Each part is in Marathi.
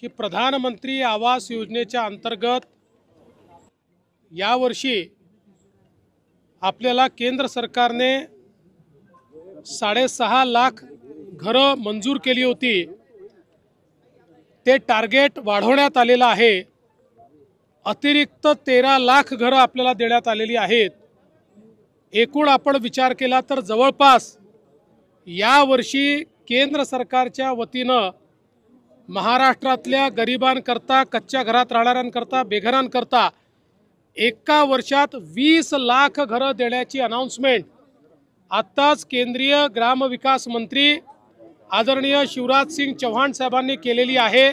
की प्रधानमंत्री आवास योजनेच्या अंतर्गत यावर्षी आपल्याला केंद्र सरकारने 6.5 लाख घरं मंजूर केली होती। ते टार्गेट वाढवण्यात आलेलं आहे। अतिरिक्त 13 लाख घरं आपल्याला देण्यात आलेली आहेत। एकूण आपण विचार केला तर जवळपास यावर्षी केंद्र सरकारच्या वतीनं महाराष्ट्रातल्या गरिबांकरता, कच्च्या घरात राहणाऱ्यांकरता, बेघरांकरता एका वर्षात 20 लाख घरं देण्याची अनाउन्समेंट आत्ताच केंद्रीय ग्रामविकास मंत्री आदरणीय शिवराज सिंग चौहान साहेबांनी केलेली आहे।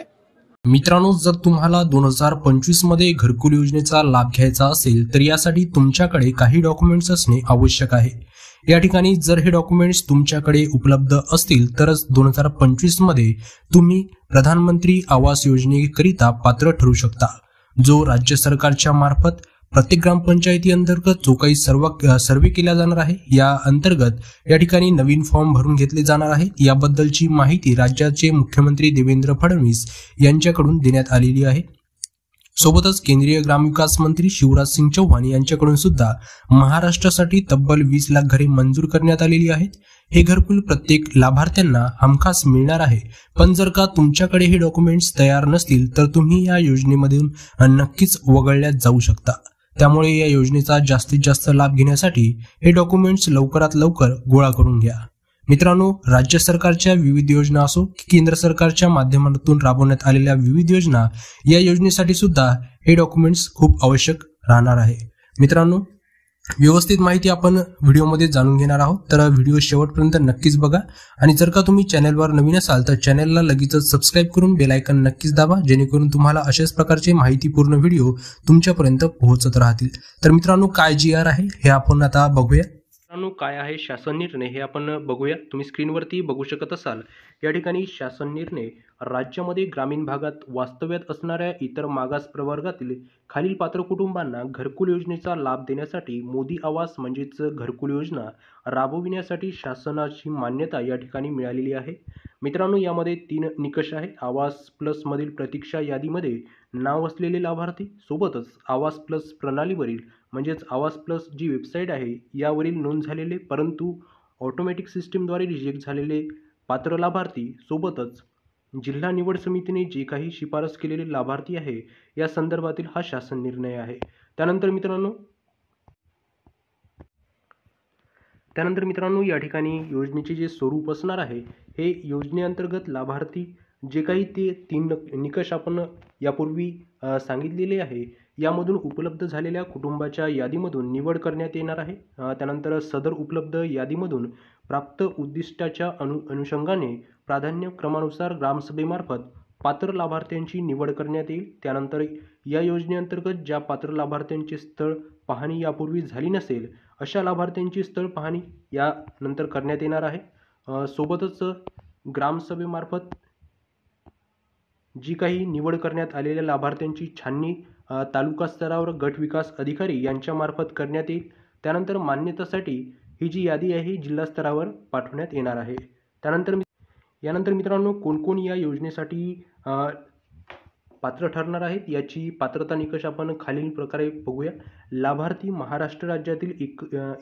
मित्रांनो, जर तुम्हाला 2025 मध्ये घरकुल योजनेचा लाभ घ्यायचा असेल तर यासाठी तुमच्याकडे काही डॉक्युमेंट्स असणे आवश्यक आहे। या ठिकाणी जर हे डॉक्युमेंट्स तुमच्याकडे उपलब्ध असतील तरच 2025 मध्ये तुम्ही प्रधानमंत्री आवास योजनेकरिता पात्र ठरू शकता, जो राज्य सरकारच्या मार्फत प्रत्येक ग्रामपंचायती अंतर्गत जो काही सर्वे केला जाणार आहे या अंतर्गत या ठिकाणी नवीन फॉर्म भरून घेतले जाणार आहे। याबद्दलची माहिती राज्याचे मुख्यमंत्री देवेंद्र फडणवीस यांच्याकडून देण्यात आलेली आहे। सोबतच केंद्रीय ग्रामविकास मंत्री शिवराज सिंग चौहान यांच्याकडून सुद्धा महाराष्ट्रासाठी तब्बल 20 लाख घरे मंजूर करण्यात आलेली आहेत। हे घरकुल प्रत्येक लाभार्थ्यांना हमखास मिळणार आहे। पण जर का तुमच्याकडे हे डॉक्युमेंट्स तयार नसतील तर तुम्ही या योजनेमधून नक्कीच वगळल्या जाऊ शकता। त्यामुळे या योजनेचा जास्तीत जास्त लाभ घेण्यासाठी हे डॉक्युमेंट्स लवकरात लवकर गोळा करून घ्या। मित्रांनो, राज्य सरकारच्या विविध योजना असो की केंद्र सरकारच्या माध्यमातून राबवण्यात आलेल्या विविध योजना, या योजनेसाठी सुद्धा हे डॉक्युमेंट्स खूप आवश्यक राहणार आहे। मित्रांनो, व्यवस्थित माहिती आपण व्हिडिओमध्ये जाणून घेणार आहोत, तर व्हिडिओ शेवटपर्यंत नक्कीच बघा। आणि जर का तुम्ही चॅनलवर नवीन असाल तर चॅनलला लगेचच सबस्क्राईब करून बेल आयकॉन नक्कीच दाबा, जेणेकरून तुम्हाला अशाच प्रकारचे माहितीपूर्ण व्हिडिओ तुमच्यापर्यंत पोहोचत राहतील। तर मित्रांनो, काय GR आहे हे आपण आता बघूया। मित्रांनो, काय आहे शासन निर्णय हे आपण बघूया। तुम्ही स्क्रीनवरती बघू शकत असाल, या ठिकाणी शासन निर्णय राज्यामध्ये ग्रामीण भागात वास्तव्यात असणाऱ्या इतर मागास प्रवर्गातील खालील पात्र कुटुंबांना घरकुल योजनेचा लाभ देण्यासाठी मोदी आवास म्हणजेच घरकुल योजना राबविण्यासाठी शासनाची मान्यता या ठिकाणी मिळालेली आहे। मित्रांनो, यामध्ये 3 निकष आहे। आवास प्लस मधील प्रतीक्षा यादीमध्ये नाव असलेले लाभार्थी, सोबतच आवास प्लस प्रणालीवरील म्हणजेच आवास प्लस जी वेबसाईट आहे यावरील नोंद झालेले परंतु ऑटोमॅटिक सिस्टीमद्वारे रिजेक्ट झालेले पात्र लाभार्थी, सोबतच जिल्हा निवड समितीने जे काही शिफारस केलेले लाभार्थी आहे या संदर्भातील हा शासन निर्णय आहे। त्यानंतर मित्रांनो या ठिकाणी योजनेचे जे स्वरूप असणार आहे, हे योजनेअंतर्गत लाभार्थी जे काही ते 3 निकष आपण यापूर्वी सांगितलेले आहे यामधून उपलब्ध झालेल्या कुटुंबाच्या यादीमधून निवड करण्यात येणार आहे। त्यानंतर सदर उपलब्ध यादीमधून प्राप्त उद्दिष्टाच्या अनुषंगाने प्राधान्यक्रमानुसार ग्रामसभेमार्फत पात्र लाभार्थ्यांची निवड करण्यात येईल। त्यानंतर या योजनेअंतर्गत ज्या पात्र लाभार्थ्यांचे स्थळ पाहणी यापूर्वी झाली नसेल अशा लाभार्थ्यांची स्थळ पाहणी यानंतर करण्यात येणार आहे। सोबतच ग्रामसभेमार्फत जी काही निवड करण्यात आलेल्या लाभार्थ्यांची छाननी तालुका स्तरावर गट विकास अधिकारी यांच्यामार्फत करण्यात येईल। त्यानंतर मान्यतेसाठी ही जी यादी आहे जिल्हा स्तरावर पाठवण्यात येणार आहे। यानंतर मित्रांनो, कोण या योजनेसाठी पात्र ठरणार आहेत याची पात्रता निकष आपण खालील प्रकारे बघूया। लाभार्थी महाराष्ट्र राज्यातील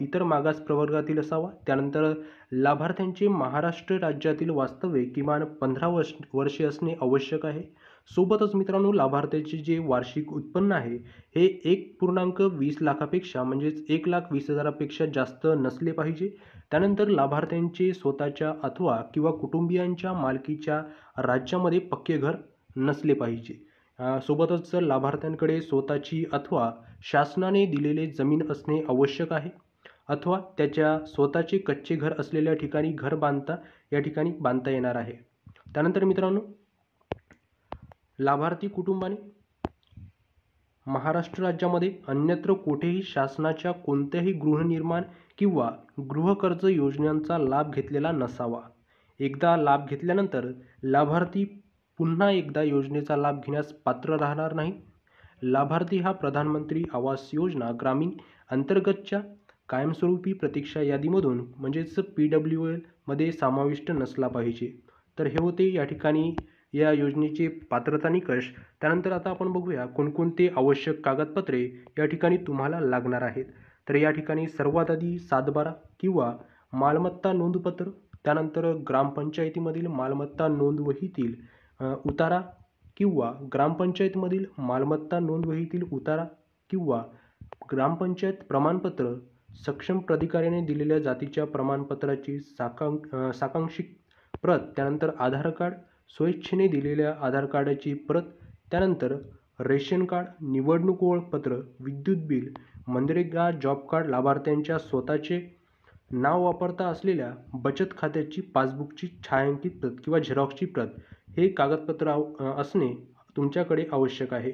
इतर मागास प्रवर्गातील असावा। त्यानंतर लाभार्थ्यांचे महाराष्ट्र राज्यातील वास्तव्य किमान 15 वर्षे असणे आवश्यक आहे। सोबतच मित्रांनो, लाभार्थ्याचे जे वार्षिक उत्पन्न आहे हे 1.20 लाखापेक्षा म्हणजेच 1,20,000पेक्षा जास्त नसले पाहिजे। त्यानंतर लाभार्थ्यांचे स्वतःच्या अथवा किंवा कुटुंबियांच्या मालकीच्या राज्यामध्ये पक्के घर नसले पाहिजे। सोबतच लाभार्थ्यांकडे स्वतःची अथवा शासनाने दिलेले जमीन असणे आवश्यक आहे, अथवा त्याच्या स्वतःचे कच्चे घर असलेल्या ठिकाणी घर बांधता येणार आहे। त्यानंतर मित्रांनो, लाभार्थी कुटुंबाने महाराष्ट्र राज्यामध्ये अन्यत्र कुठेही शासनाच्या कोणत्याही गृहनिर्माण किंवा गृहकर्ज योजनांचा लाभ घेतलेला नसावा। एकदा लाभ घेतल्यानंतर लाभार्थी पुन्हा एकदा योजनेचा लाभ घेण्यास पात्र राहणार नाही। लाभार्थी हा प्रधानमंत्री आवास योजना ग्रामीण अंतर्गतच्या कायमस्वरूपी प्रतीक्षा यादीमधून म्हणजेच PWL मध्ये समाविष्ट नसला पाहिजे। तर हे होते या ठिकाणी या योजनेचे पात्रता निकष. त्यानंतर आता आपण बघूया कोणकोणते आवश्यक कागदपत्रे या ठिकाणी तुम्हाला लागणार आहेत. तर या ठिकाणी सर्वात आधी 7/12 किंवा मालमत्ता नोंदपत्र, त्यानंतर ग्रामपंचायतीमधील मालमत्ता नोंदवहीतील उतारा किंवा ग्रामपंचायतमधील मालमत्ता नोंदवहीतील उतारा किंवा ग्रामपंचायत प्रमाणपत्र, सक्षम प्राधिकाऱ्याने दिलेल्या जातीच्या प्रमाणपत्राची सारांशित प्रत, त्यानंतर आधार कार्ड, स्वेच्छेने दिलेल्या आधार कार्डाची प्रत, त्यानंतर रेशन कार्ड, निवडणूक ओळखपत्र, विद्युत बिल, मनरेगा जॉब कार्ड, लाभार्थ्यांच्या स्वतःचे नाव वापरता असलेल्या बचत खात्याची पासबुकची छायांकित प्रत किंवा झेरॉक्सची प्रत हे कागदपत्र असणे तुमच्याकडे आवश्यक आहे.